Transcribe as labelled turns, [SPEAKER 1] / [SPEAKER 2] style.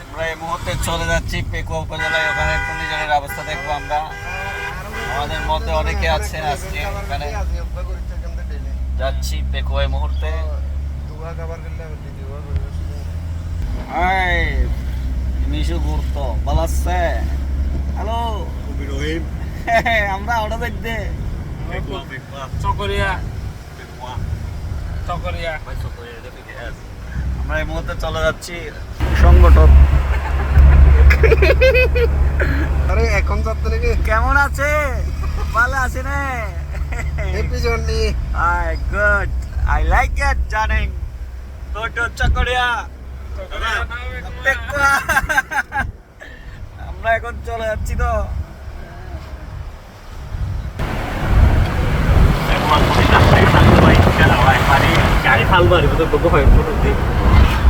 [SPEAKER 1] আমরা এই মুহূর্তে চলে যাচ্ছি পেকুয়া উপজেলায়, ওখানে ঘূর্ণিঝড়ের অবস্থা দেখবো আমরা। আমাদের মধ্যে অনেকে আছে আজকে এখানে। যাচ্ছি পেকুয়া এই মুহূর্তে। মিশু ঘুরতো ভালো আছে। হ্যালো আমরা ওটা দেখতে আমরা এই মুহূর্তে চলে যাচ্ছি সংগঠন।
[SPEAKER 2] আরে এখন যাচ্ছে নাকি?
[SPEAKER 1] কেমন আছে? ভালো আছে না?
[SPEAKER 2] Happy journey.
[SPEAKER 1] I good, I like it journey. টোটো চকরিয়া আমরা এখন চলে যাচ্ছি তো। গাড়ি ফালবাড়ি তো হয়